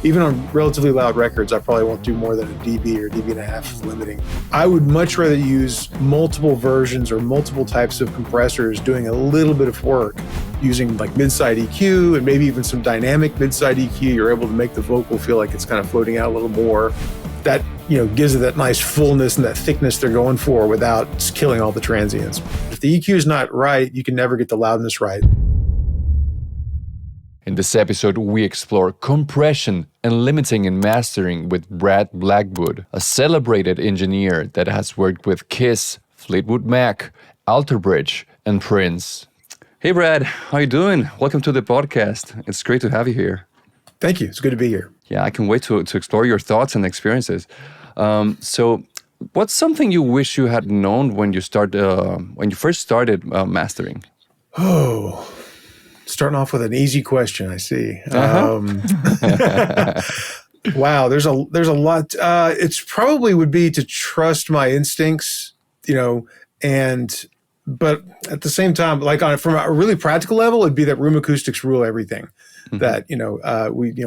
even on relatively loud records, I probably won't do more than a dB or dB and a half limiting. I would much rather use multiple versions or multiple types of compressors doing a little bit of work using like mid-side EQ and maybe even some dynamic mid-side EQ. You're able to make the vocal feel like it's kind of floating out a little more. That, gives it that nice fullness and that thickness they're going for without killing all the transients. If the EQ is not right, you can never get the loudness right. In this episode, we explore compression and limiting in mastering with Brad Blackwood, a celebrated engineer that has worked with Kiss, Fleetwood Mac, Alter Bridge, and Prince. Hey Brad, how you doing? Welcome to the podcast. It's great to have you here. Thank you. It's good to be here. Yeah, I can wait to explore your thoughts and experiences. So, what's something you wish you had known when you first started mastering? Oh, starting off with an easy question. I see. Wow, there's a lot. It's probably would be to trust my instincts, but at the same time, from a really practical level, it'd be that room acoustics rule everything. Mm-hmm. That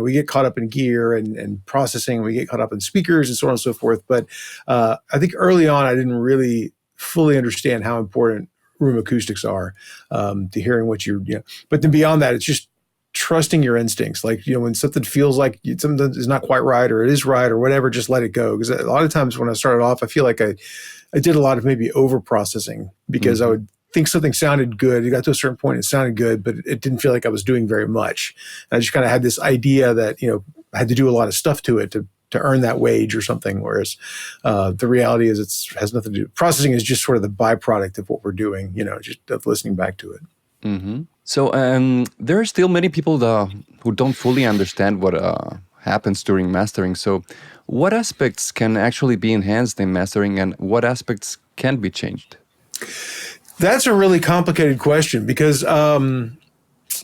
we get caught up in gear and processing, we get caught up in speakers and so on and so forth. But I think early on, I didn't really fully understand how important room acoustics are to hearing what But then beyond that, it's just trusting your instincts. When something feels like something is not quite right, or it is right, or whatever, just let it go. Because a lot of times when I started off, I feel like I did a lot of maybe over processing because I would think something sounded good. It got to a certain point, it sounded good, but it didn't feel like I was doing very much. And I just kind of had this idea that, I had to do a lot of stuff to it to earn that wage or something. Whereas the reality is has nothing to do. Processing is just sort of the byproduct of what we're doing, just of listening back to it. Mm-hmm. So there are still many people who don't fully understand what happens during mastering. So what aspects can actually be enhanced in mastering and what aspects can be changed? That's a really complicated question because, over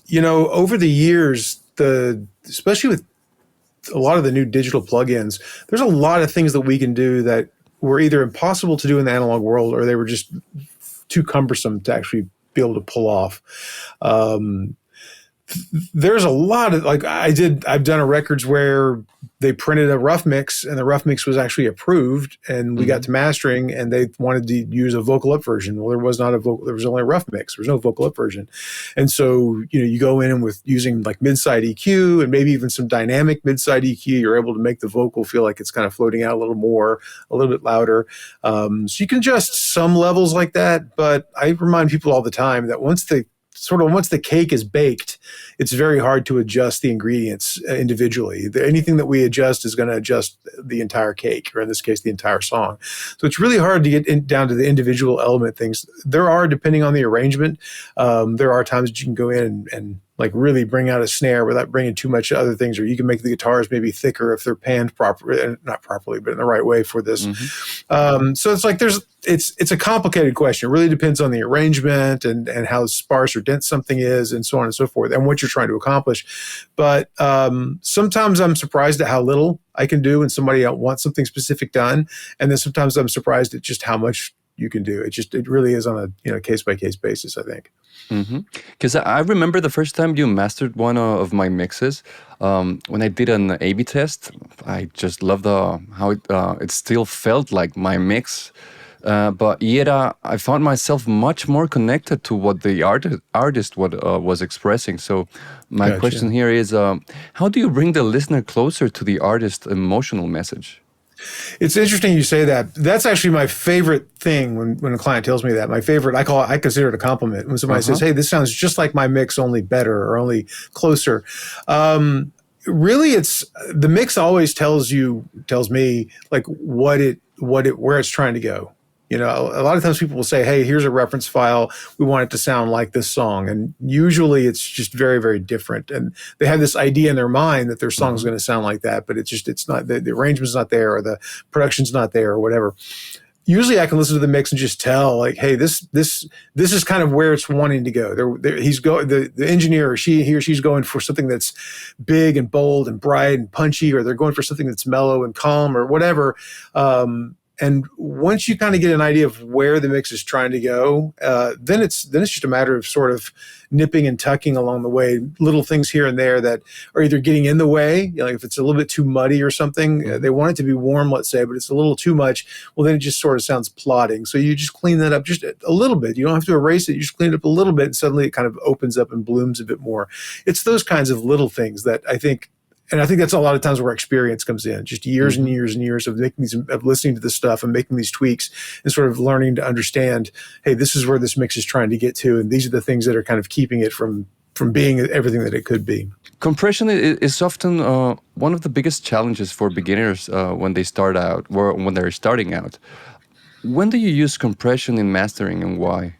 the years, especially with a lot of the new digital plugins, there's a lot of things that we can do that were either impossible to do in the analog world or they were just too cumbersome to actually be able to pull off. There's a lot of I've done a records where they printed a rough mix and the rough mix was actually approved and we got to mastering and they wanted to use a vocal up version. Well, there was not there was only a rough mix. There was no vocal up version. And so, you go in and with using like mid-side EQ and maybe even some dynamic mid-side EQ, you're able to make the vocal feel like it's kind of floating out a little more, a little bit louder. So you can adjust some levels like that, but I remind people all the time that once the cake is baked, it's very hard to adjust the ingredients individually. Anything that we adjust is going to adjust the entire cake, or in this case, the entire song. So it's really hard to get down to the individual element things. There are, depending on the arrangement, there are times that you can go in and really bring out a snare without bringing too much other things, or you can make the guitars maybe thicker if they're panned properly, not properly, but in the right way for this. Mm-hmm. So it's a complicated question. It really depends on the arrangement and how sparse or dense something is and so on and so forth and what you're trying to accomplish. But sometimes I'm surprised at how little I can do when somebody wants something specific done. And then sometimes I'm surprised at just how much you can do. It really is on a case-by-case basis, I think. Because I remember the first time you mastered one of my mixes, when I did an A/B test, I just loved how it still felt like my mix. But yet I found myself much more connected to what the artist was expressing. So my question here is, how do you bring the listener closer to the artist's emotional message? It's interesting you say that. That's actually my favorite thing when a client tells me that. My favorite, I consider it a compliment. When somebody says, hey, this sounds just like my mix, only better or only closer. Really, the mix always tells me like where it's trying to go. A lot of times people will say, hey, here's a reference file. We want it to sound like this song. And usually it's just very, very different. And they have this idea in their mind that their song is going to sound like that, but it's not, the arrangement's not there or the production's not there or whatever. Usually I can listen to the mix and just tell like, hey, this is kind of where it's wanting to go. The engineer or he or she's going for something that's big and bold and bright and punchy, or they're going for something that's mellow and calm or whatever. And once you kind of get an idea of where the mix is trying to go, then it's just a matter of sort of nipping and tucking along the way, little things here and there that are either getting in the way. You know, like if it's a little bit too muddy or something, they want it to be warm, let's say, but it's a little too much. Well, then it just sort of sounds plodding. So you just clean that up just a little bit. You don't have to erase it. You just clean it up a little bit, and suddenly it kind of opens up and blooms a bit more. It's those kinds of little things that I think. And I think that's a lot of times where experience comes in, just years and years and years of making these, of listening to this stuff and making these tweaks and sort of learning to understand, hey, this is where this mix is trying to get to. And these are the things that are kind of keeping it from being everything that it could be. Compression is often one of the biggest challenges for beginners when they start out, or when they're starting out. When do you use compression in mastering, and why?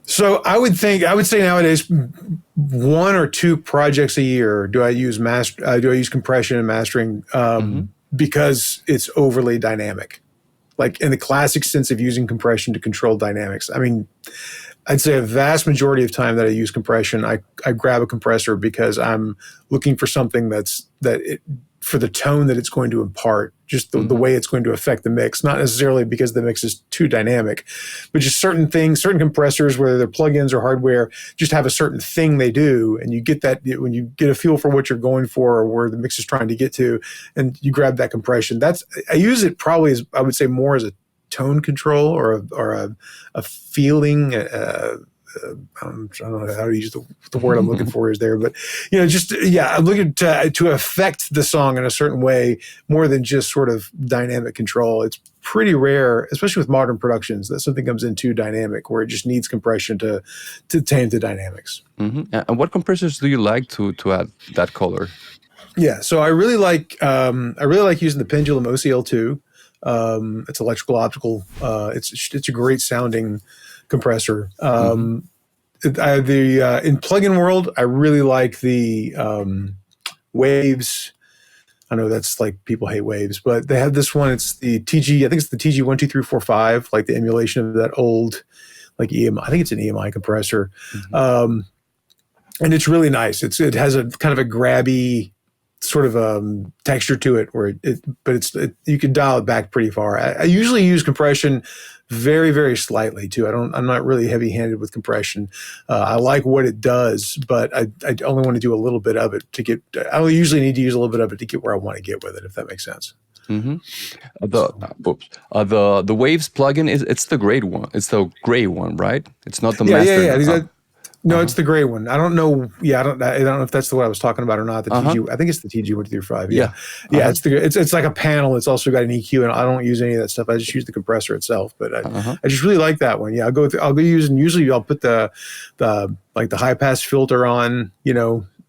So I would say nowadays, 1 or 2 projects a year do I use compression and mastering because it's overly dynamic, like in the classic sense of using compression to control dynamics. I mean, I'd say a vast majority of time that I use compression, I grab a compressor because I'm looking for something for the tone that it's going to impart, just the way it's going to affect the mix, not necessarily because the mix is too dynamic, but just certain things, certain compressors, whether they're plugins or hardware, just have a certain thing they do. And you get that when you get a feel for what you're going for or where the mix is trying to get to, and you grab that compression. I use it probably as, I would say, more as a tone control or a feeling, I don't know how to use the word I'm looking for is there, but I'm looking to affect the song in a certain way more than just sort of dynamic control. It's pretty rare, especially with modern productions, that something comes in too dynamic where it just needs compression to tame the dynamics. And what compressors do you like to add that color? Yeah, so I really like using the Pendulum OCL2. It's electrical optical. It's a great sounding compressor. In plugin world, I really like the Waves. I know that's like people hate Waves, but they have this one. It's the TG. I think it's the TG 12345, like the emulation of that old, like EMI. I think it's an EMI compressor, and it's really nice. It has a kind of a grabby sort of texture to it, where you can dial it back pretty far. I usually use compression very, very slightly too. I'm not really heavy-handed with compression. I like what it does, but I only want to do a little bit of it to get. I usually need to use a little bit of it to get where I want to get with it, if that makes sense. The Waves plugin it's the gray one. It's the gray one, right? It's not the master. Yeah. No, it's the gray one. I don't know. Yeah, I don't know if that's the one I was talking about or not. The TG, I think it's the TG 135. Yeah. It's like a panel. It's also got an EQ, and I don't use any of that stuff. I just use the compressor itself. But I just really like that one. Yeah, I'll go use, and usually I'll put the high pass filter on.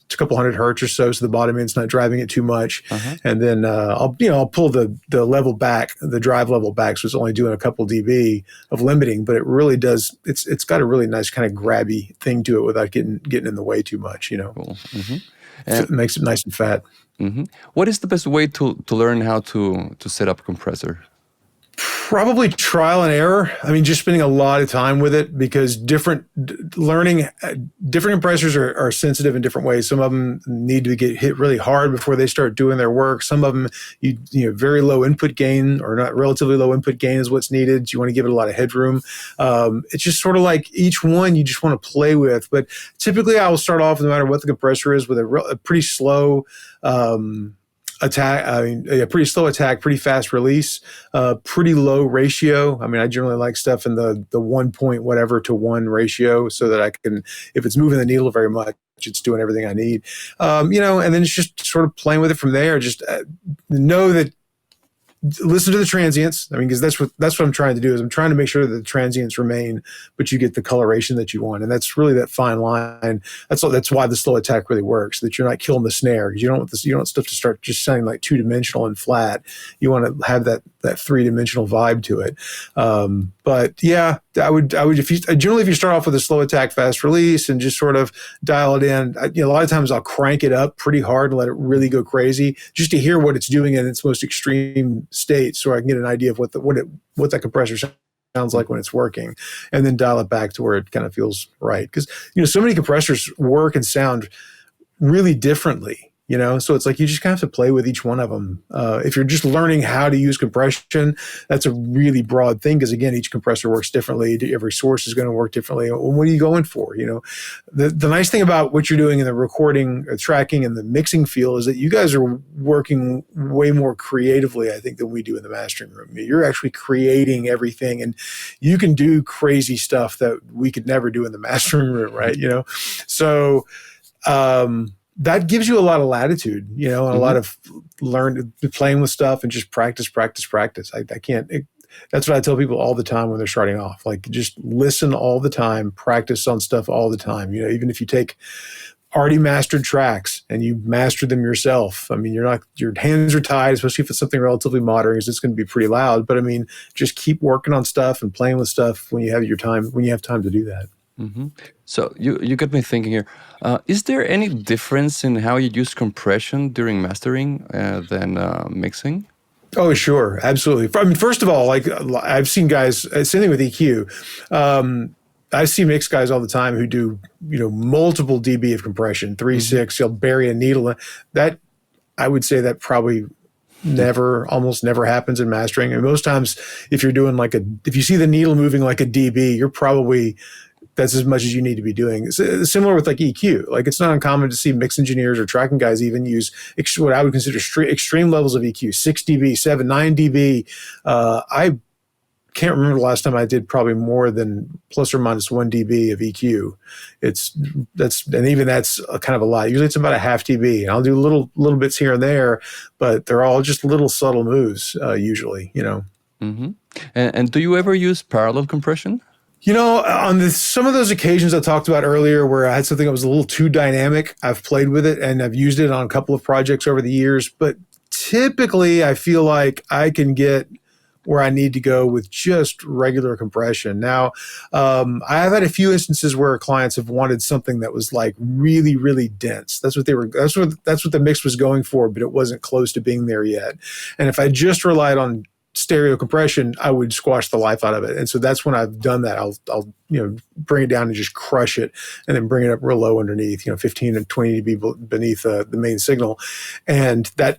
It's a couple hundred hertz or so the bottom end's not driving it too much, and then I'll pull the level back, the drive level back, so it's only doing a couple dB of limiting, but it really does. It's got a really nice kind of grabby thing to it without getting in the way too much. Cool. It makes it nice and fat. What is the best way to learn how to set up a compressor? Probably trial and error. I mean, just spending a lot of time with it, because different compressors are sensitive in different ways. Some of them need to get hit really hard before they start doing their work. Some of them, very low input gain, or not relatively low input gain is what's needed. You want to give it a lot of headroom. It's just sort of like each one you just want to play with. But typically I will start off, no matter what the compressor is, with a pretty slow pretty slow attack, pretty fast release, pretty low ratio. I mean, I generally like stuff in the 1 point whatever to 1 ratio, so that I can, if it's moving the needle very much, it's doing everything I need. And then it's just sort of playing with it from there. Just know that, listen to the transients. I mean, because that's what I'm trying to do, is I'm trying to make sure that the transients remain, but you get the coloration that you want. And that's really that fine line. That's why the slow attack really works, that you're not killing the snare, because you don't want stuff to start just sounding like 2-dimensional and flat. You want to have that 3-dimensional vibe to it. But yeah, I would if you start off with a slow attack, fast release, and just sort of dial it in. A lot of times I'll crank it up pretty hard and let it really go crazy, just to hear what it's doing in its most extreme state, so I can get an idea of what that compressor sounds like when it's working, and then dial it back to where it kind of feels right. Because so many compressors work and sound really differently. So it's like you just kind of have to play with each one of them. If you're just learning how to use compression, that's a really broad thing because, again, each compressor works differently. Every source is going to work differently. What are you going for? The nice thing about what you're doing in the recording, tracking, and the mixing field is that you guys are working way more creatively, I think, than we do in the mastering room. You're actually creating everything, and you can do crazy stuff that we could never do in the mastering room, right? So that gives you a lot of latitude, and a lot of playing with stuff and just practice. I can't. That's what I tell people all the time when they're starting off. Like, just listen all the time, practice on stuff all the time. Even if you take already mastered tracks and you master them yourself, your hands are tied, especially if it's something relatively modern, because it's going to be pretty loud. But just keep working on stuff and playing with stuff when you have time to do that. Mm-hmm. So you got me thinking here. Is there any difference in how you use compression during mastering than mixing? Oh, sure. Absolutely. First of all, like, I've seen guys, same thing with EQ. I see mix guys all the time who do, multiple dB of compression, 3.6, they'll bury a needle. That, I would say that probably almost never happens in mastering. And most times, if you're doing if you see the needle moving like a dB, that's as much as you need to be doing. It's similar with like EQ. Like, it's not uncommon to see mix engineers or tracking guys even use what I would consider extreme levels of EQ, 6 dB, 7, 9 dB. I can't remember the last time I did probably more than plus or minus 1 dB of EQ. And even that's kind of a lot. Usually it's about a half dB. And I'll do little bits here and there, but they're all just little subtle moves usually. Mm-hmm. And do you ever use parallel compression? On some of those occasions I talked about earlier where I had something that was a little too dynamic, I've played with it and I've used it on a couple of projects over the years. But typically I feel like I can get where I need to go with just regular compression. Now, I've had a few instances where clients have wanted something that was like really, really dense. That's what the mix was going for, but it wasn't close to being there yet. And if I just relied on stereo compression, I would squash the life out of it. And so that's when I've done that. I'll bring it down and just crush it and then bring it up real low underneath, 15 and 20 dB beneath the main signal. And that,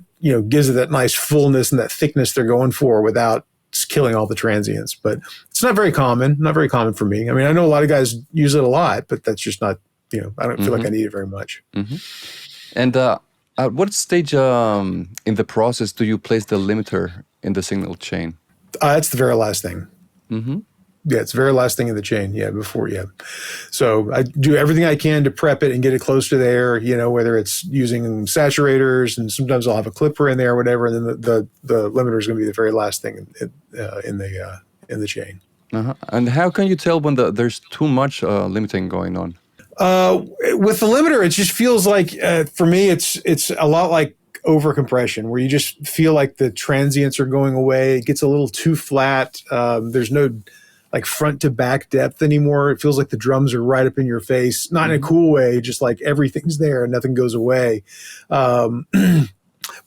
gives it that nice fullness and that thickness they're going for without killing all the transients. But it's not very common for me. I know a lot of guys use it a lot, but that's just not, I don't feel like I need it very much. Mm-hmm. And at what stage in the process do you place the limiter in the signal chain? It's the very last thing. Mm-hmm. Yeah, it's the very last thing in the chain. Yeah, before. So I do everything I can to prep it and get it close to there, whether it's using saturators, and sometimes I'll have a clipper in there or whatever. And then the limiter is going to be the very last thing in the chain. Uh-huh. And how can you tell when there's too much limiting going on? With the limiter, it just feels like, for me, it's a lot like over compression, where you just feel like the transients are going away. It gets a little too flat. There's no like front to back depth anymore. It feels like the drums are right up in your face, not in a cool way, just like everything's there and nothing goes away. But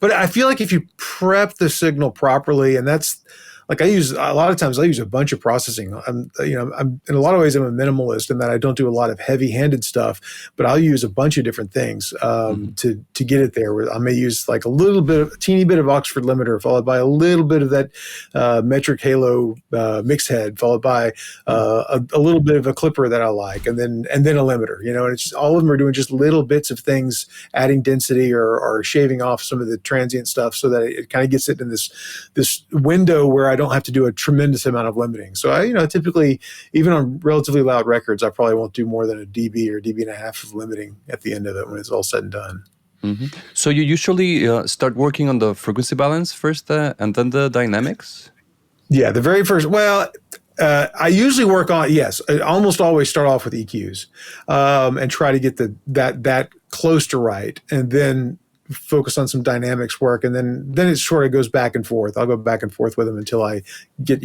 I feel like if you prep the signal properly, and that's like I use a bunch of processing. I'm in a lot of ways I'm a minimalist in that I don't do a lot of heavy-handed stuff, but I'll use a bunch of different things to get it there. I may use like a teeny bit of Oxford limiter, followed by a little bit of that metric halo mix head, followed by a little bit of a clipper that I like, and then a limiter. And it's just, all of them are doing just little bits of things, adding density or shaving off some of the transient stuff, so that it kind of gets it in this window where I don't have to do a tremendous amount of limiting. So I, typically, even on relatively loud records, I probably won't do more than a dB or dB and a half of limiting at the end of it when it's all said and done. Mm-hmm. So you usually start working on the frequency balance first and then the dynamics? Yeah, the very first, I usually work on, I almost always start off with EQs and try to get that close to right, and then focus on some dynamics work, and then it sort of goes back and forth. I'll go back and forth with them until I get,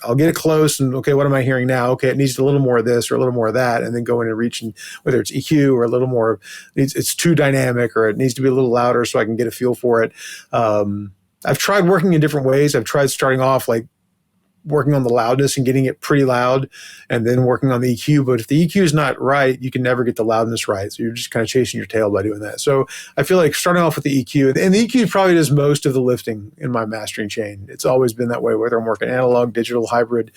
I'll get it close, and okay, what am I hearing now? Okay, it needs a little more of this or a little more of that, and then go in and reach, and whether it's EQ or a little more, it's too dynamic, or it needs to be a little louder so I can get a feel for it. I've tried working in different ways. I've tried starting off like working on the loudness and getting it pretty loud, and then working on the EQ. But if the EQ is not right, you can never get the loudness right. So you're just kind of chasing your tail by doing that. So I feel like starting off with the EQ, and the EQ probably does most of the lifting in my mastering chain. It's always been that way, whether I'm working analog, digital, hybrid.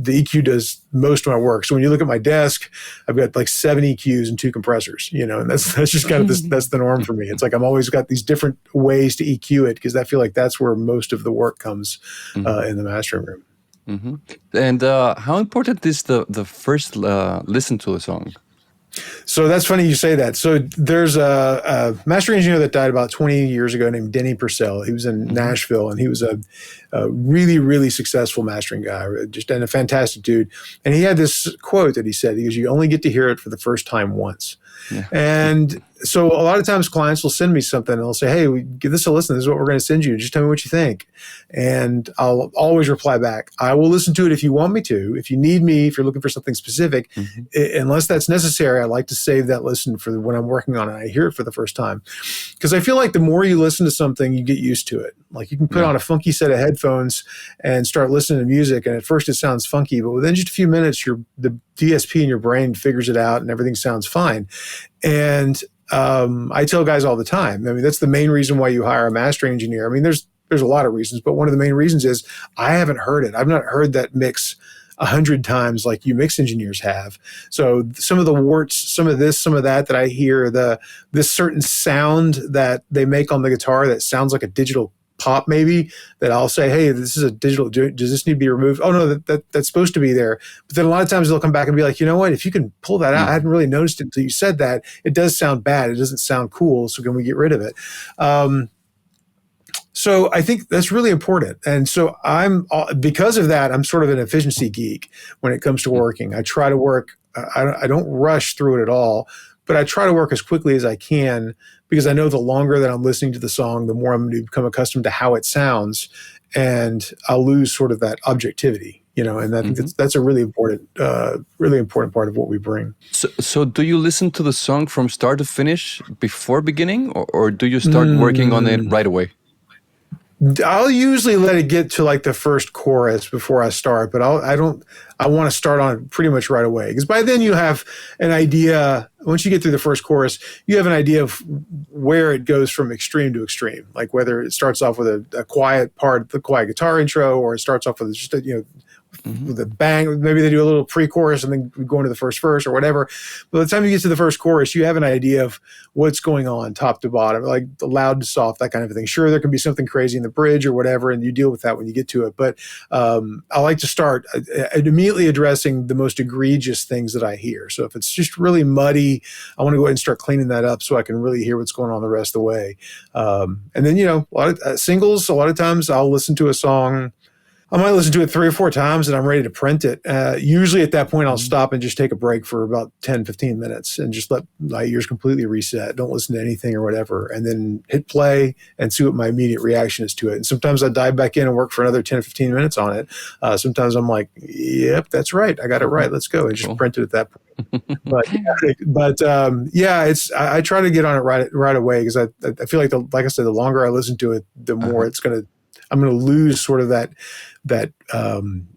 The EQ does most of my work. So when you look at my desk, I've got like 7 EQs and 2 compressors, and that's just kind of that's the norm for me. It's like I'm always got these different ways to EQ it, because I feel like that's where most of the work comes in the mastering room. Mm-hmm. And how important is the first listen to a song? So that's funny you say that. So there's a mastering engineer that died about 20 years ago named Denny Purcell. He was in Nashville, and he was a really, really successful mastering guy, and a fantastic dude. And he had this quote that he said, he goes, "You only get to hear it for the first time once." Yeah. And so a lot of times clients will send me something and they'll say, "Hey, give this a listen. This is what we're going to send you. Just tell me what you think." And I'll always reply back, "I will listen to it if you want me to. If you need me, if you're looking for something specific, unless that's necessary, I like to save that listen for when I'm working on it. I hear it for the first time." Because I feel like the more you listen to something, you get used to it. Like you can put on a funky set of headphones and start listening to music, and at first it sounds funky, but within just a few minutes, the DSP in your brain figures it out and everything sounds fine. And I tell guys all the time, I mean, that's the main reason why you hire a mastering engineer. I mean, there's a lot of reasons, but one of the main reasons is I haven't heard it. I've not heard that mix 100 times like you mix engineers have. So some of the warts, some of this, some of that I hear, this certain sound that they make on the guitar that sounds like a digital pop, maybe, that I'll say, "Hey, this is a digital, does this need to be removed?" "Oh no, that's supposed to be there." But then a lot of times they'll come back and be like, "You know what, if you can pull that out, I hadn't really noticed it until you said that. It does sound bad. It doesn't sound cool. So can we get rid of it?" So I think that's really important. And so because of that, I'm sort of an efficiency geek when it comes to working. I try to work, I don't rush through it at all, but I try to work as quickly as I can, because I know the longer that I'm listening to the song, the more I'm going to become accustomed to how it sounds, and I'll lose sort of that objectivity, and that's a really important part of what we bring. So do you listen to the song from start to finish before beginning, or do you start working on it right away? I'll usually let it get to like the first chorus before I start, but I want to start on it pretty much right away, because by then you have an idea. Once you get through the first chorus, you have an idea of where it goes from extreme to extreme, like whether it starts off with a quiet part, the quiet guitar intro, or it starts off with just with a bang. Maybe they do a little pre-chorus and then go into the first verse or whatever. By the time you get to the first chorus, you have an idea of what's going on top to bottom, like the loud to soft, that kind of thing. Sure, there can be something crazy in the bridge or whatever, and you deal with that when you get to it. But I like to start immediately addressing the most egregious things that I hear. So if it's just really muddy, I want to go ahead and start cleaning that up so I can really hear what's going on the rest of the way. And then, a lot of singles, a lot of times I'll listen to a song. I might listen to it 3 or 4 times and I'm ready to print it. Usually at that point, I'll stop and just take a break for about 10, 15 minutes and just let my ears completely reset. Don't listen to anything or whatever. And then hit play and see what my immediate reaction is to it. And sometimes I dive back in and work for another 10 or 15 minutes on it. Sometimes I'm like, yep, that's right. I got it right. Let's go. And just print it at that point. I try to get on it right away, because I feel like I said, the longer I listen to it, the more I'm going to lose sort of that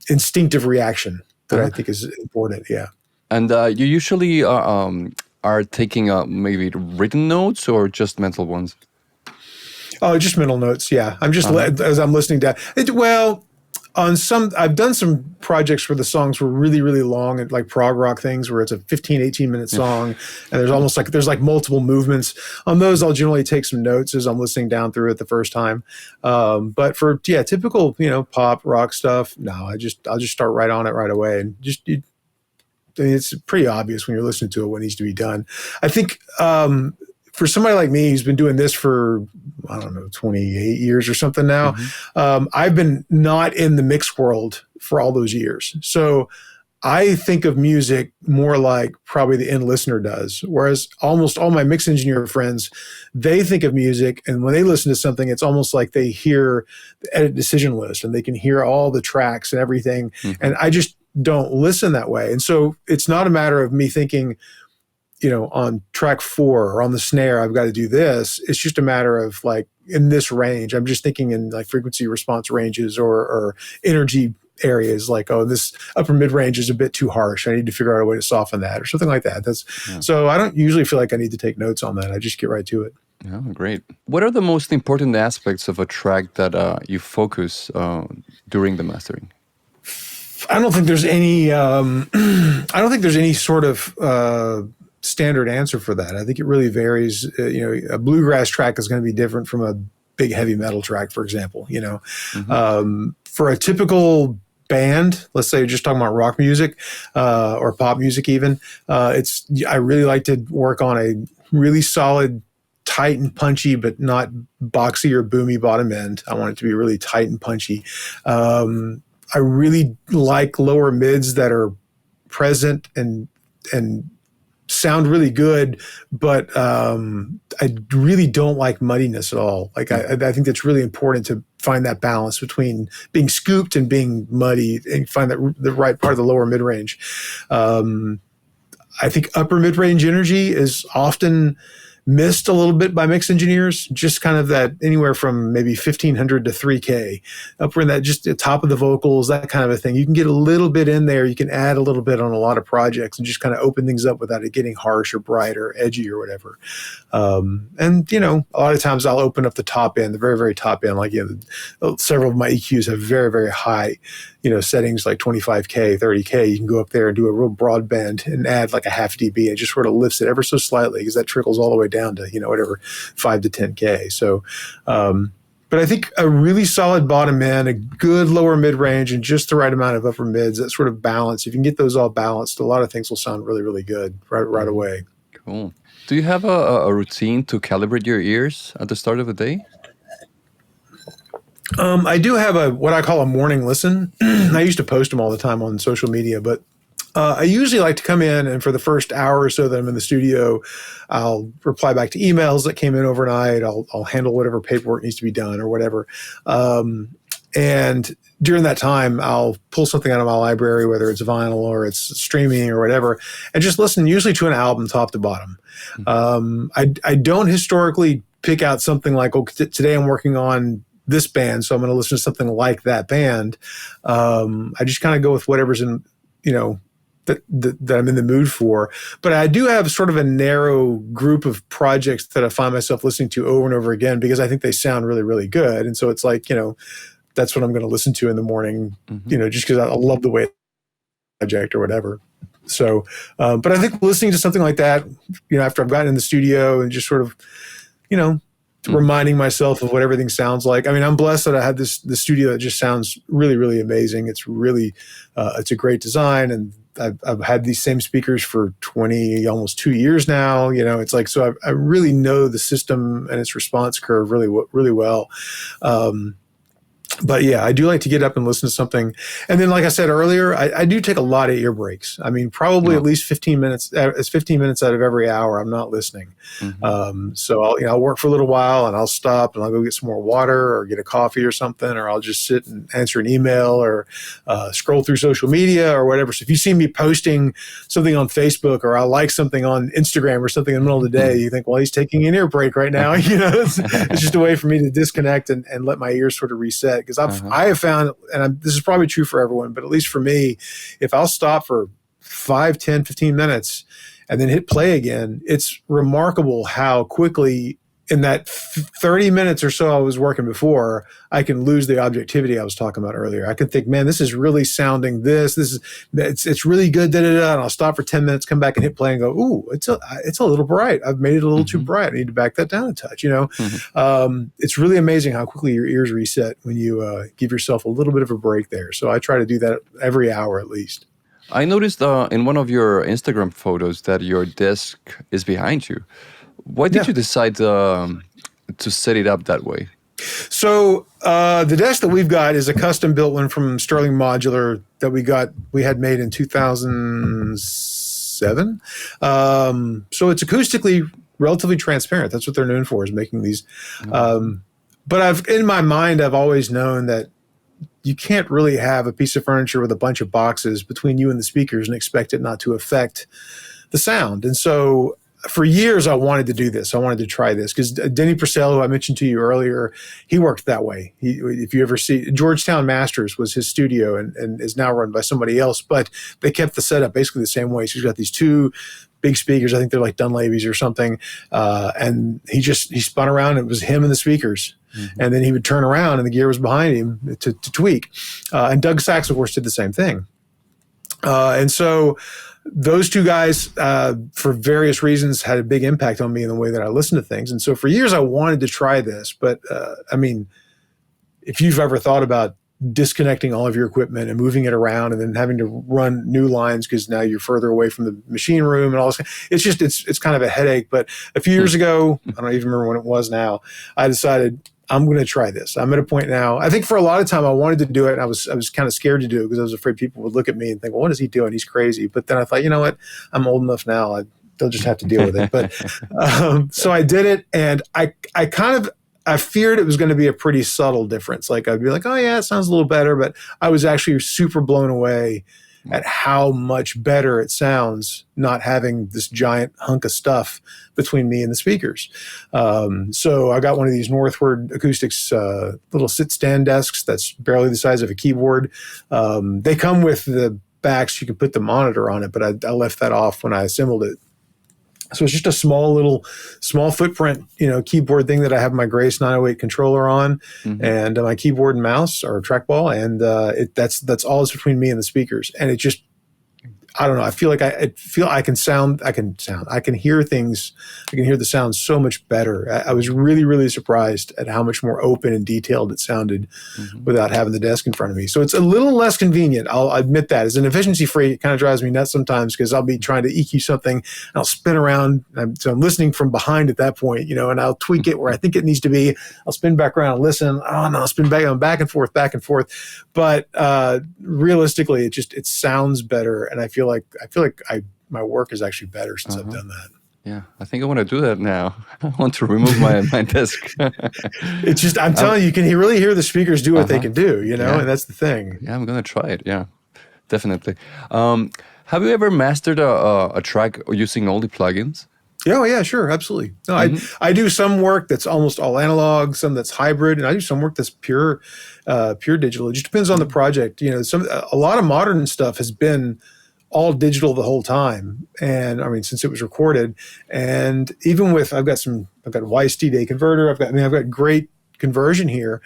instinctive reaction that I think is important. Yeah. And you usually are taking maybe written notes or just mental ones? Oh, just mental notes. Yeah. I'm just, as I'm listening to it. Well, I've done some projects where the songs were really, really long, and like prog rock things where it's a 15, 18-minute song, and there's multiple movements. On those, I'll generally take some notes as I'm listening down through it the first time. But for typical pop rock stuff, no, I'll just start right on it right away, and it's pretty obvious when you're listening to it what needs to be done. I think for somebody like me who's been doing this for, 28 years or something now, I've been not in the mix world for all those years. So I think of music more like probably the end listener does, whereas almost all my mix engineer friends, they think of music, and when they listen to something, it's almost like they hear the edit decision list and they can hear all the tracks and everything. And I just don't listen that way. And so it's not a matter of me thinking, on track 4 or on the snare, I've got to do this. It's just a matter of like in this range. I'm just thinking in like frequency response ranges or energy areas, like, oh, this upper mid range is a bit too harsh. I need to figure out a way to soften that or something like that. So I don't usually feel like I need to take notes on that. I just get right to it. Yeah, great. What are the most important aspects of a track that you focus during the mastering? I don't think there's any. I don't think there's any sort of standard answer for that. I think it really varies. A bluegrass track is going to be different from a big heavy metal track, for example. For a typical band, let's say you're just talking about rock music or pop music, even. I really like to work on a really solid, tight and punchy, but not boxy or boomy bottom end. I want it to be really tight and punchy. I really like lower mids that are present and sound really good, but I really don't like muddiness at all. Like I think that's really important to find that balance between being scooped and being muddy, and find that the right part of the lower mid range. I think upper mid range energy is often missed a little bit by mix engineers, just kind of that anywhere from maybe 1,500 to 3K, up in that just the top of the vocals, that kind of a thing. You can get a little bit in there. You can add a little bit on a lot of projects and just kind of open things up without it getting harsh or bright or edgy or whatever. And a lot of times I'll open up the top end, the very, very top end. Like, several of my EQs have very, very high, settings like 25K, 30K. You can go up there and do a real broadband and add like a half dB. It just sort of lifts it ever so slightly, because that trickles all the way down to, whatever, 5 to 10K. So, but I think a really solid bottom end, a good lower mid range, and just the right amount of upper mids, that sort of balance. If you can get those all balanced, a lot of things will sound really, really good right away. Cool. Do you have a routine to calibrate your ears at the start of the day? I do have what I call a morning listen. I used to post them all the time on social media, but I usually like to come in, and for the first hour or so that I'm in the studio, I'll reply back to emails that came in overnight. I'll handle whatever paperwork needs to be done or whatever. And during that time, I'll pull something out of my library, whether it's vinyl or it's streaming or whatever, and just listen usually to an album top to bottom. I don't historically pick out something like, today I'm working on this band, so I'm going to listen to something like that band. I just kind of go with whatever's in, that I'm in the mood for. But I do have sort of a narrow group of projects that I find myself listening to over and over again, because I think they sound really, really good. And so it's like, that's what I'm going to listen to in the morning, just because I love the way project or whatever. So, but I think listening to something like that, after I've gotten in the studio and just sort of, reminding myself of what everything sounds like. I mean, I'm blessed that I had the studio that just sounds really, really amazing. It's really, it's a great design, and I've had these same speakers for 20, almost 2 years now. It's like, so I really know the system and its response curve really, really well. But yeah, I do like to get up and listen to something. And then, like I said earlier, I do take a lot of ear breaks. I mean, probably at least 15 minutes. It's 15 minutes out of every hour I'm not listening. So I'll work for a little while, and I'll stop and I'll go get some more water or get a coffee or something, or I'll just sit and answer an email or scroll through social media or whatever. So if you see me posting something on Facebook, or I like something on Instagram or something in the middle of the day, you think, well, he's taking an ear break right now. It's just a way for me to disconnect and let my ears sort of reset. Because I have found, and this is probably true for everyone, but at least for me, if I'll stop for 5, 10, 15 minutes and then hit play again, it's remarkable how quickly in that 30 minutes or so I was working before, I can lose the objectivity I was talking about earlier. I can think, man, this is really sounding it's really good, and I'll stop for 10 minutes, come back and hit play and go, ooh, it's a little bright. I've made it a little too bright. I need to back that down a touch, It's really amazing how quickly your ears reset when you give yourself a little bit of a break there. So I try to do that every hour at least. I noticed in one of your Instagram photos that your desk is behind you. Why did you decide to set it up that way? So the desk that we've got is a custom built one from Sterling Modular that we had made in 2007. So it's acoustically relatively transparent. That's what they're known for, is making these. But in my mind, I've always known that you can't really have a piece of furniture with a bunch of boxes between you and the speakers and expect it not to affect the sound. And so for years I wanted to do this. I wanted to try this because Denny Purcell, who I mentioned to you earlier, he worked that way. If you ever see Georgetown Masters was his studio and is now run by somebody else, but they kept the setup basically the same way. So he's got these two big speakers. I think they're like Dunleavy's or something. And he spun around. And it was him and the speakers. Mm-hmm. And then he would turn around and the gear was behind him to tweak. And Doug Sachs, of course, did the same thing. And so those two guys, for various reasons, had a big impact on me in the way that I listen to things. And so for years, I wanted to try this. But, I mean, if you've ever thought about disconnecting all of your equipment and moving it around and then having to run new lines because now you're further away from the machine room and all this, it's kind of a headache. But a few years ago, I don't even remember when it was now, I decided I'm going to try this. I'm at a point now. I think for a lot of time I wanted to do it. And I was kind of scared to do it because I was afraid people would look at me and think, well, what is he doing? He's crazy. But then I thought, you know what? I'm old enough now. They'll just have to deal with it. But so I did it, and I feared it was going to be a pretty subtle difference. Like I'd be like, oh yeah, it sounds a little better, but I was actually super blown away at how much better it sounds not having this giant hunk of stuff between me and the speakers. So I got one of these Northward Acoustics little sit-stand desks that's barely the size of a keyboard. They come with the backs. You can put the monitor on it, but I left that off when I assembled it. So it's just a small footprint, keyboard thing that I have my Grace 908 controller on, mm-hmm. and my keyboard and mouse or trackball, and that's all that's between me and the speakers. And it just, I don't know. I feel like I can hear things. I can hear the sound so much better. I was really, really surprised at how much more open and detailed it sounded mm-hmm. without having the desk in front of me. So it's a little less convenient. I'll admit that. As an efficiency freak, it kind of drives me nuts sometimes because I'll be trying to EQ something and I'll spin around. So I'm listening from behind at that point, and I'll tweak it where I think it needs to be. I'll spin back around and listen. Oh no, I'll spin back. I'm back and forth. But realistically, it sounds better, and I feel like my work is actually better since I've done that. Yeah, I think I want to do that now. I want to remove my desk. It's just, I'm telling you, you can really hear the speakers do what they can do, and that's the thing. Yeah, I'm going to try it. Yeah, definitely. Have you ever mastered a track using only plugins? Oh yeah, sure, absolutely. No, mm-hmm. I do some work that's almost all analog, some that's hybrid, and I do some work that's pure digital. It just depends on the project. A lot of modern stuff has been all digital the whole time, and I mean since it was recorded. And even with I've got YST converter. I've got great conversion here.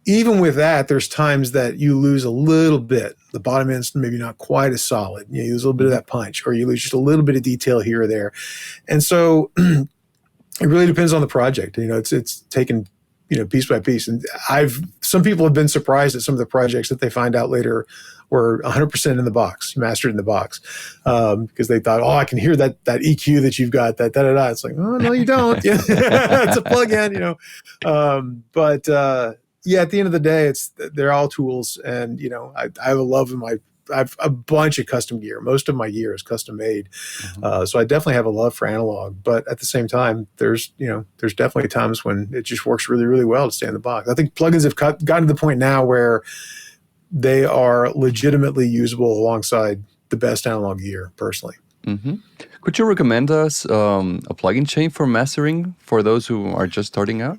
Even with that, there's times that you lose a little bit. The bottom end's maybe not quite as solid. You lose a little bit of that punch, or you lose just a little bit of detail here or there. And so it really depends on the project. It's taken, piece by piece. And some people have been surprised at some of the projects that they find out later were 100% in the box, mastered in the box, because they thought, oh, I can hear that EQ that you've got, that da-da-da. It's like, oh, no, you don't. It's a plug-in, But yeah, at the end of the day, they're all tools, and I have a love of I have a bunch of custom gear. Most of my gear is custom made, mm-hmm. So I definitely have a love for analog. But at the same time, there's definitely times when it just works really, really well to stay in the box. I think plugins have gotten to the point now where they are legitimately usable alongside the best analog gear, personally. Mm-hmm. Could you recommend us a plugin chain for mastering for those who are just starting out?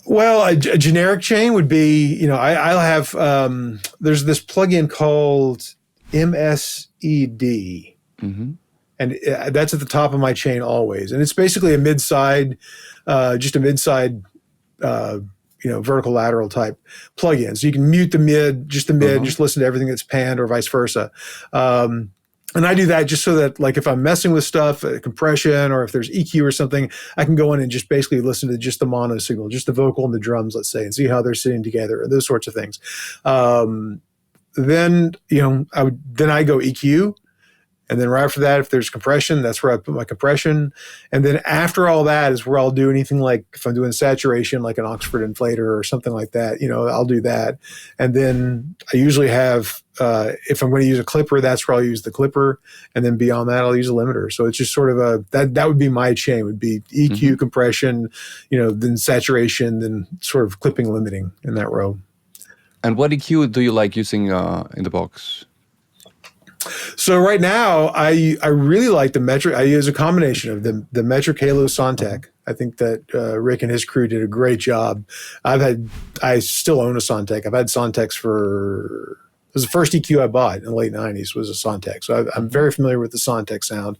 Well, a generic chain would be, I'll have, there's this plugin called MSED, mm-hmm. and that's at the top of my chain always. And it's basically a mid-side, vertical lateral type plugin. So you can mute the mid, just listen to everything that's panned, or vice versa. And I do that just so that, like, if I'm messing with stuff, compression, or if there's EQ or something, I can go in and just basically listen to just the mono signal, just the vocal and the drums, let's say, and see how they're sitting together, or those sorts of things. Then I go EQ. And then right after that, if there's compression, that's where I put my compression. And then after all that is where I'll do anything, like if I'm doing saturation, like an Oxford inflator or something like that, I'll do that. And then I usually have, if I'm going to use a clipper, that's where I'll use the clipper. And then beyond that, I'll use a limiter. So it's just sort of that would be my chain, would be EQ, mm-hmm. compression, then saturation, then sort of clipping, limiting in that row. And what EQ do you like using in the box? So right now, I really like the metric. I use a combination of the metric Halo Sontec. I think that Rick and his crew did a great job. I still own a Sontec. I've had Sontecs for. It was the first EQ I bought in the late '90s was a Sontec. So I'm very familiar with the Sontec sound,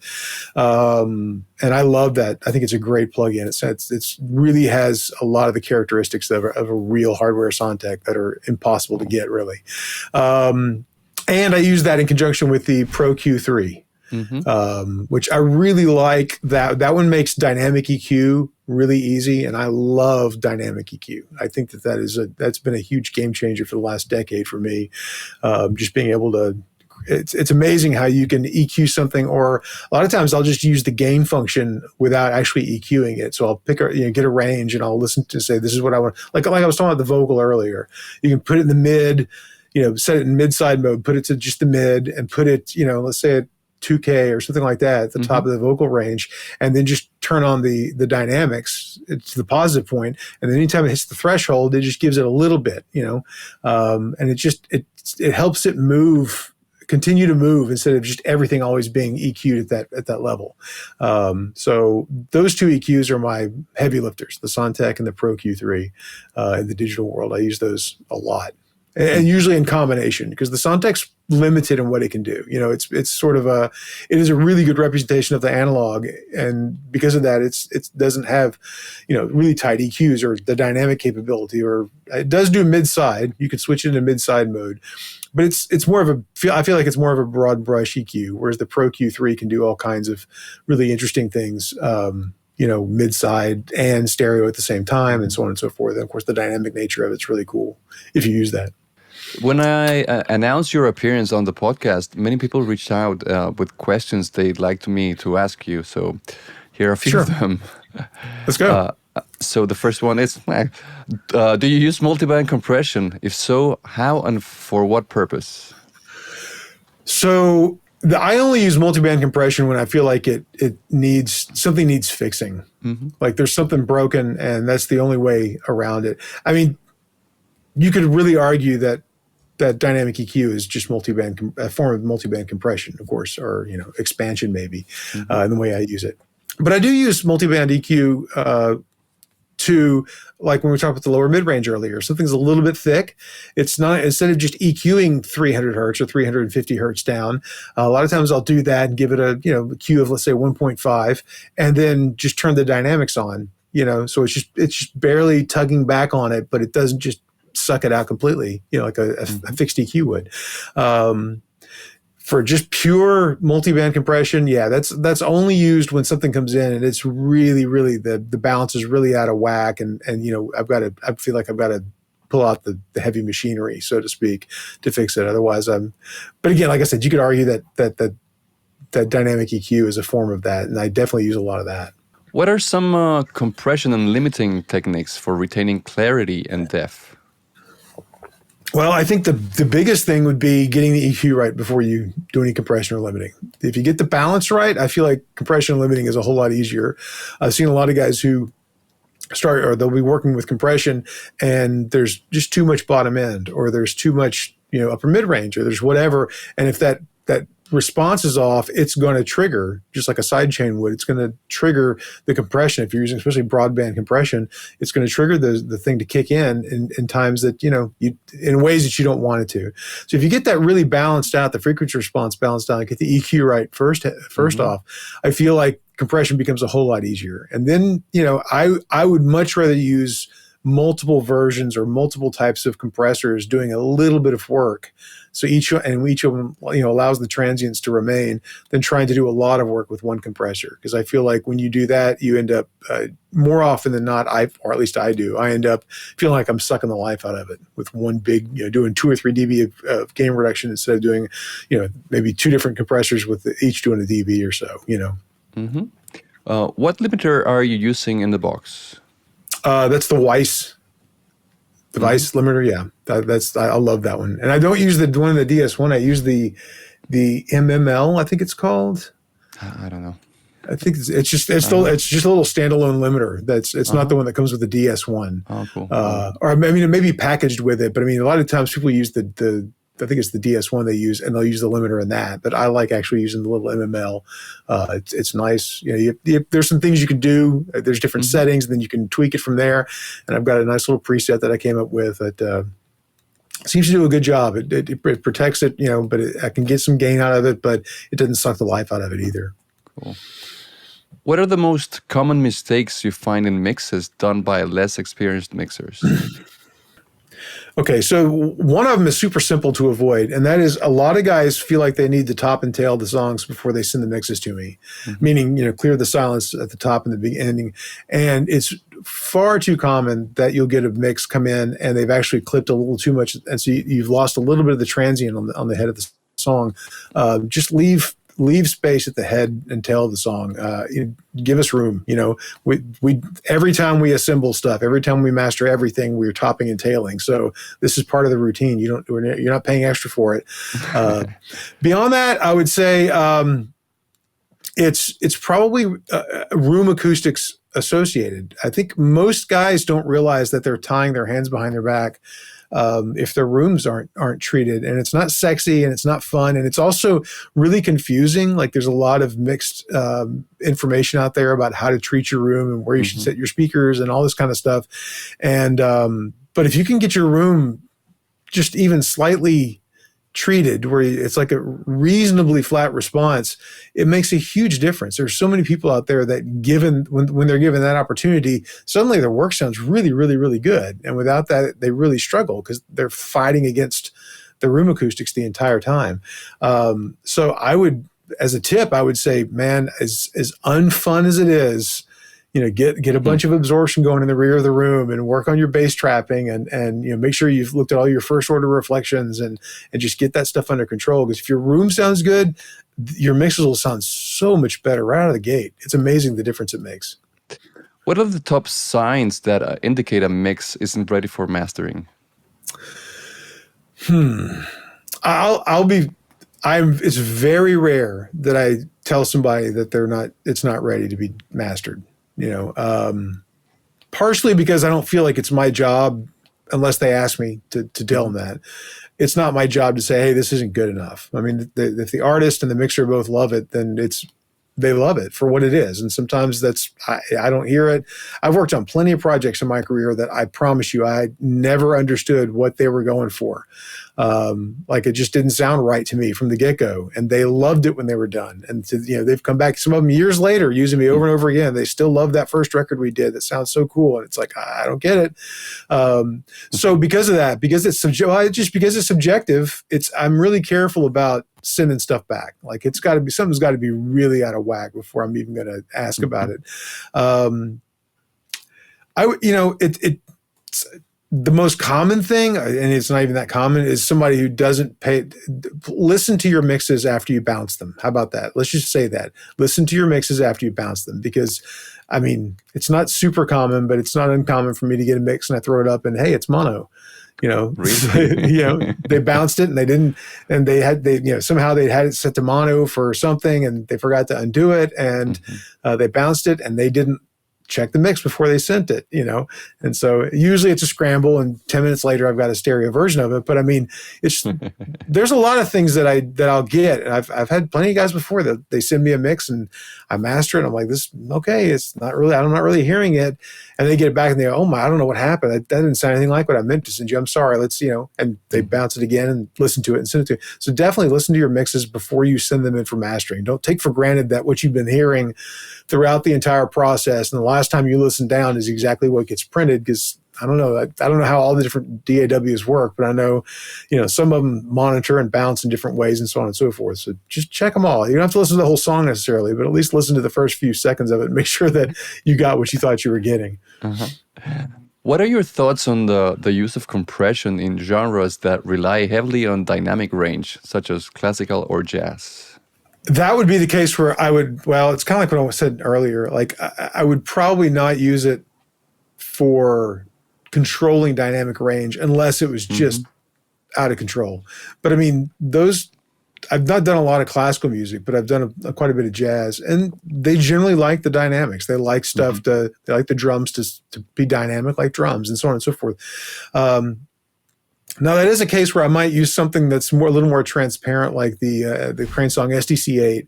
and I love that. I think it's a great plugin. It's really has a lot of the characteristics of a real hardware Sontec that are impossible to get, really. And I use that in conjunction with the Pro Q3, which I really like. That one makes dynamic EQ really easy, and I love dynamic EQ. I think that's been a huge game changer for the last decade for me. Just being able to, it's amazing how you can EQ something, or a lot of times I'll just use the gain function without actually EQing it. So I'll get a range, and I'll listen to say this is what I want. Like I was talking about the vocal earlier. You can put it in the mid. Set it in mid-side mode, put it to just the mid, and put it, let's say at 2K or something like that at the top of the vocal range, and then just turn on the dynamics to the positive point, and then anytime it hits the threshold, it just gives it a little bit, and it helps it continue to move instead of just everything always being EQ'd at that level. So those two EQs are my heavy lifters, the Sontec and the Pro Q3 in the digital world. I use those a lot. And usually in combination, because the Sontec's limited in what it can do. It's it is a really good representation of the analog, and because of that, it doesn't have, really tight EQs or the dynamic capability, or it does do mid-side. You could switch it into mid-side mode, but it's more of I feel like it's more of a broad brush EQ, whereas the Pro Q3 can do all kinds of really interesting things. Mid-side and stereo at the same time, and so on and so forth. And of course, the dynamic nature of it's really cool if you use that. When I announced your appearance on the podcast, many people reached out with questions they'd like me to ask you. So here are a few of them. Let's go. So the first one is, do you use multiband compression? If so, how and for what purpose? So I only use multiband compression when I feel like something needs fixing. Like there's something broken, and that's the only way around it. I mean, you could really argue that dynamic EQ is just a form of multiband compression, of course, or expansion maybe, in the way I use it. But I do use multiband EQ to, like when we talked about the lower mid-range earlier, something's a little bit thick. It's not, instead of just EQing 300 hertz or 350 hertz down, a lot of times I'll do that and give it a Q of, let's say, 1.5, and then just turn the dynamics on. So it's just barely tugging back on it, but it doesn't just suck it out completely, like a fixed EQ would. For just pure multiband compression, that's only used when something comes in and it's really, really the balance is really out of whack, and I feel like I've got to pull out the heavy machinery, so to speak, to fix it. Otherwise, but again, like I said, you could argue that dynamic EQ is a form of that, and I definitely use a lot of that. What are some compression and limiting techniques for retaining clarity and depth? Well, I think the biggest thing would be getting the EQ right before you do any compression or limiting. If you get the balance right, I feel like compression and limiting is a whole lot easier. I've seen a lot of guys who they'll be working with compression and there's just too much bottom end, or there's too much, upper mid range, or there's whatever. And if that response is off, it's going to trigger, just like a sidechain would. It's going to trigger the compression. If you're using especially broadband compression, it's going to trigger the thing to kick in times that, in ways that you don't want it to. So if you get that really balanced out, the frequency response balanced out, get the EQ right first off, I feel like compression becomes a whole lot easier. And then, I would much rather use multiple versions or multiple types of compressors doing a little bit of work. So each of them, allows the transients to remain, than trying to do a lot of work with one compressor. Because I feel like when you do that, you end up more often than not, or at least I do, I end up feeling like I'm sucking the life out of it with one big, doing 2 or 3 dB of gain reduction instead of doing, maybe 2 different compressors with each doing a dB or so. What limiter are you using in the box? That's the Weiss device limiter. Yeah, I love that one. And I don't use the one in the DS1. I use the MML. I think it's called. I don't know. I think it's just a little standalone limiter. It's not the one that comes with the DS1. Oh, cool. Or I mean, it may be packaged with it, but I mean, a lot of times people use the I think it's the DS1 they use, and they'll use the limiter in that. But I like actually using the little MML. It's nice. There's some things you can do. There's different settings, and then you can tweak it from there. And I've got a nice little preset that I came up with that seems to do a good job. It protects it, but I can get some gain out of it, but it doesn't suck the life out of it either. Cool. What are the most common mistakes you find in mixes done by less experienced mixers? Okay, so one of them is super simple to avoid, and that is a lot of guys feel like they need to top and tail the songs before they send the mixes to me, meaning, clear the silence at the top and the beginning. And it's far too common that you'll get a mix come in and they've actually clipped a little too much, and so you've lost a little bit of the transient on the head of the song. Just leave space at the head and tail of the song. Give us room. We every time we assemble stuff, every time we master everything, we're topping and tailing. So this is part of the routine. You're not paying extra for it. Beyond that, I would say it's probably room acoustics associated. I think most guys don't realize that they're tying their hands behind their back if their rooms aren't treated, and it's not sexy and it's not fun, and it's also really confusing. Like there's a lot of mixed information out there about how to treat your room and where you should set your speakers and all this kind of stuff. And but if you can get your room just even slightly treated where it's like a reasonably flat response, it makes a huge difference. There's so many people out there that when they're given that opportunity, suddenly their work sounds really, really, really good. And without that, they really struggle because they're fighting against the room acoustics the entire time. So as a tip, I would say, man, as unfun as it is, get a bunch of absorption going in the rear of the room and work on your bass trapping and make sure you've looked at all your first order reflections and just get that stuff under control. Because if your room sounds good, your mixes will sound so much better right out of the gate. It's amazing the difference it makes. What are the top signs that indicate a mix isn't ready for mastering? It's very rare that I tell somebody that it's not ready to be mastered. Partially because I don't feel like it's my job, unless they ask me to tell them that. It's not my job to say, hey, this isn't good enough. I mean, if the artist and the mixer both love it, then they love it for what it is. And sometimes I don't hear it. I've worked on plenty of projects in my career that I promise you, I never understood what they were going for. Like it just didn't sound right to me from the get-go, and they loved it when they were done. And they've come back, some of them years later, using me over and over again. They still love that first record we did. That sounds so cool. And it's like, I don't get it. So because of that, because it's subjective, I'm really careful about sending stuff back. Like something's got to be really out of whack before I'm even going to ask about it. The most common thing, and it's not even that common, is somebody who doesn't listen to your mixes after you bounce them. How about that? Let's just say that. Listen to your mixes after you bounce them, because it's not super common, but it's not uncommon for me to get a mix and I throw it up and hey, it's mono. Really? They bounced it and they didn't, and somehow they had it set to mono for something and they forgot to undo it, and they bounced it and they didn't check the mix before they sent it, and so usually it's a scramble, and 10 minutes later I've got a stereo version of it. But there's a lot of things that I'll get, and I've had plenty of guys before that they send me a mix and I master it and I'm like, this okay, it's not really, I'm not really hearing it, and they get it back and they go, oh my, I don't know what happened, that didn't sound anything like what I meant to send you, I'm sorry, let's and they bounce it again and listen to it and send it to you. So definitely listen to your mixes before you send them in for mastering. Don't take for granted that what you've been hearing throughout the entire process and the last time you listen down is exactly what gets printed, because I don't know how all the different DAWs work, but I know, some of them monitor and bounce in different ways and so on and so forth. So just check them all. You don't have to listen to the whole song necessarily, but at least listen to the first few seconds of it and make sure that you got what you thought you were getting. What are your thoughts on the use of compression in genres that rely heavily on dynamic range, such as classical or jazz? That would be the case where it's kind of like what I said earlier. Like I would probably not use it for controlling dynamic range unless it was just out of control. But I've not done a lot of classical music, but I've done quite a bit of jazz, and they generally like the dynamics. They like stuff they like the drums to be dynamic like drums and so on and so forth. Now that is a case where I might use something that's a little more transparent, like the Cranesong SDC8,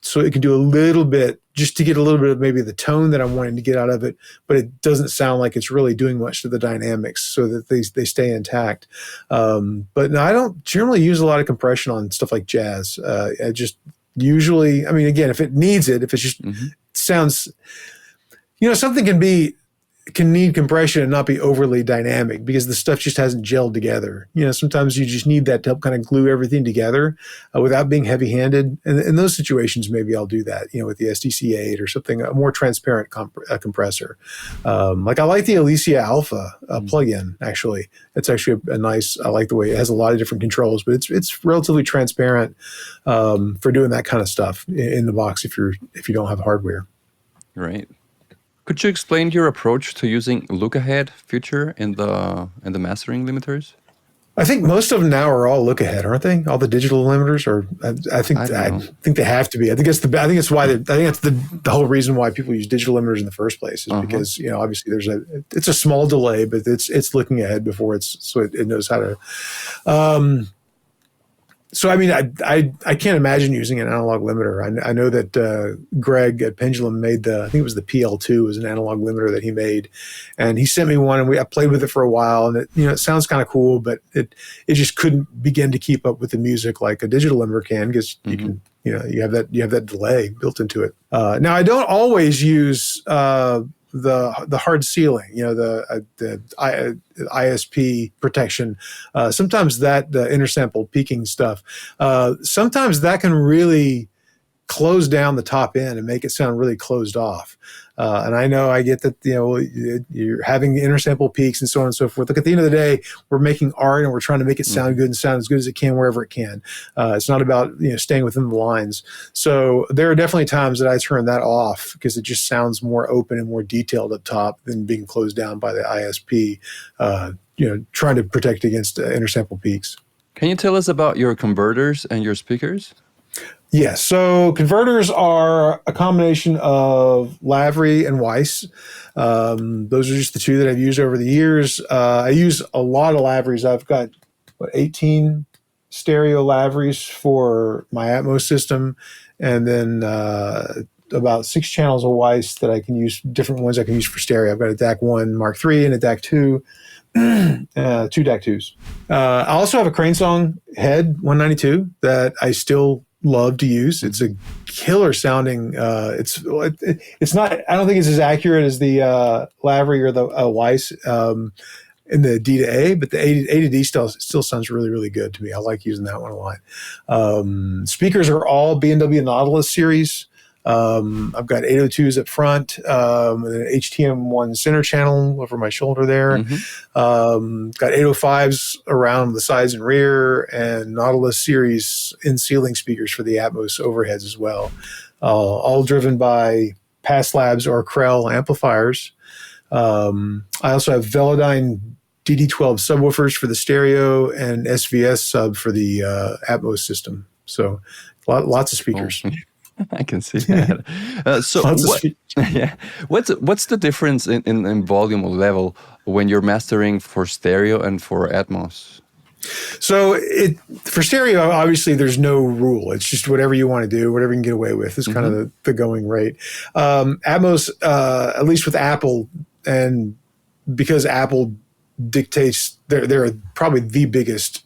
so it can do a little bit, just to get a little bit of maybe the tone that I'm wanting to get out of it, but it doesn't sound like it's really doing much to the dynamics, so that they stay intact. But no, I don't generally use a lot of compression on stuff like jazz. I just usually, I mean, again, if it needs it, if it's just sounds, something can need compression and not be overly dynamic because the stuff just hasn't gelled together. Sometimes you just need that to help kind of glue everything together without being heavy-handed. And in those situations, maybe I'll do that, with the SDC8 or something, a more transparent compressor. Like I like the Alicia Alpha plugin, actually. It's actually a nice, I like the way it has a lot of different controls, but it's relatively transparent for doing that kind of stuff in the box if you don't have hardware. Right. Could you explain your approach to using Lookahead feature in the mastering limiters? I think most of them now are all Lookahead, aren't they? All the digital limiters, or I think they have to be. I think it's the whole reason why people use digital limiters in the first place is because obviously it's a small delay, but it's looking ahead before so it knows how to. So, I mean, I can't imagine using an analog limiter. I know that Greg at Pendulum made I think it was the PL2 was an analog limiter that he made, and he sent me one, and I played with it for a while, and it sounds kind of cool, but it just couldn't begin to keep up with the music like a digital limiter can, because you can you have that delay built into it. Now, I don't always use the hard ceiling, the ISP protection. Sometimes that the intersample peaking stuff, sometimes that can really close down the top end and make it sound really closed off. And I know I get that, you're having intersample peaks and so on and so forth. Look, at the end of the day, we're making art and we're trying to make it sound good and sound as good as it can wherever it can. It's not about, staying within the lines. So there are definitely times that I turn that off because it just sounds more open and more detailed up top than being closed down by the ISP, trying to protect against intersample peaks. Can you tell us about your converters and your speakers? Yes. So converters are a combination of Lavery and Weiss. Those are just the two that I've used over the years. I use a lot of Laveries. I've got 18 stereo Laveries for my Atmos system, and then about 6 channels of Weiss that I can use, different ones I can use for stereo. I've got a DAC 1 Mark III and a DAC 2. 2 DAC 2s. I also have a Cranesong Head 192 that I still love to use. It's a killer sounding. It's not. I don't think it's as accurate as the Lavery or the Weiss in the D to A, but the A to D still sounds really, really good to me. I like using that one a lot. Speakers are all B&W Nautilus series. I've got 802s up front, and an HTM1 center channel over my shoulder there. Got 805s around the sides and rear, and Nautilus series in-ceiling speakers for the Atmos overheads as well. All driven by Pass Labs or Krell amplifiers. I also have Velodyne DD12 subwoofers for the stereo and SVS sub for the Atmos system. So lots of speakers. Oh. I can see that. So what's the difference in volume or level when you're mastering for stereo and for Atmos? So for stereo, obviously there's no rule. It's just whatever you want to do, whatever you can get away with is kind of the going rate. Atmos, at least with Apple, and because Apple dictates, they're probably the biggest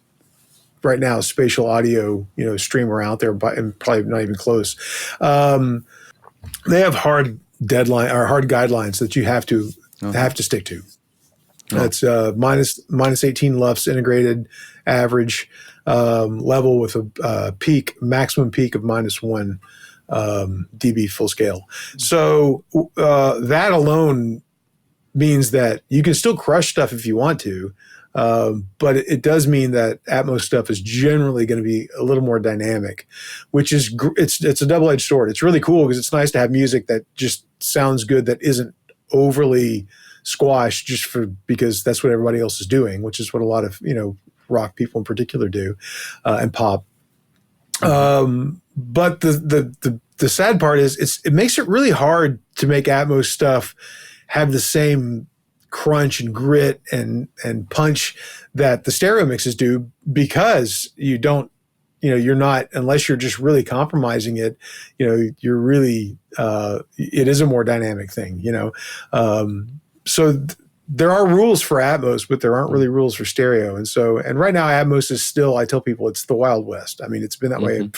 right now spatial audio streamer out there, and probably not even close. They have hard guidelines that you have to stick to. That's minus 18 LUFS integrated average level with a maximum peak of -1 dB full scale. So that alone means that you can still crush stuff if you want to, but it does mean that Atmos stuff is generally going to be a little more dynamic, which is it's a double-edged sword. It's really cool because it's nice to have music that just sounds good, that isn't overly squashed because that's what everybody else is doing, which is what a lot of rock people in particular do, and pop. But the sad part is it makes it really hard to make Atmos stuff have the same crunch and grit and punch that the stereo mixes do, because you don't, you're not, unless you're just really compromising it, you're really, it is a more dynamic thing, there are rules for Atmos, but there aren't really rules for stereo. And right now Atmos is still, I tell people, it's the Wild West. I mean, it's been that way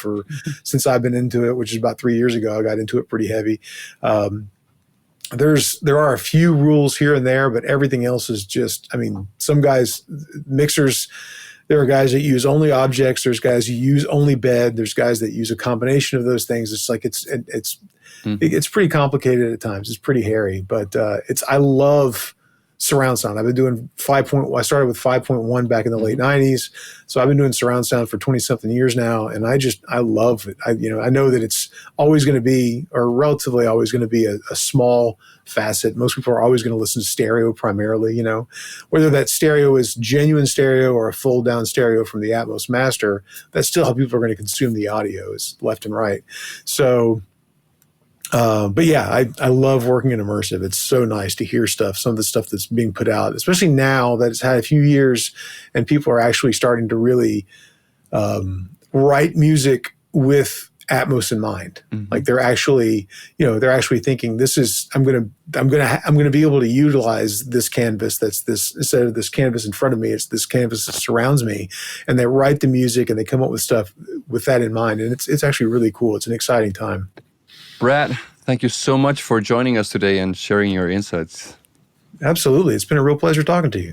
since I've been into it, which is about 3 years ago. I got into it pretty heavy. There are a few rules here and there, but everything else is just, I mean, some guys, mixers, there are guys that use only objects. There's guys who use only bed. There's guys that use a combination of those things. It's like, it's pretty complicated at times. It's pretty hairy, but I love surround sound. I've been doing I started with 5.1 back in the late 90s. So I've been doing surround sound for 20 something years now. And I love it. I know that it's always going to be, or relatively always going to be a small facet. Most people are always going to listen to stereo primarily, whether that stereo is genuine stereo or a fold down stereo from the Atmos master, that's still how people are going to consume the audio, is left and right. So, but yeah, I love working in immersive. It's so nice to hear some of the stuff that's being put out, especially now that it's had a few years and people are actually starting to really write music with Atmos in mind. Like they're actually thinking, I'm going to be able to utilize this canvas instead of this canvas in front of me, it's this canvas that surrounds me, and they write the music and they come up with stuff with that in mind. And it's actually really cool. It's an exciting time. Brad, thank you so much for joining us today and sharing your insights. Absolutely. It's been a real pleasure talking to you.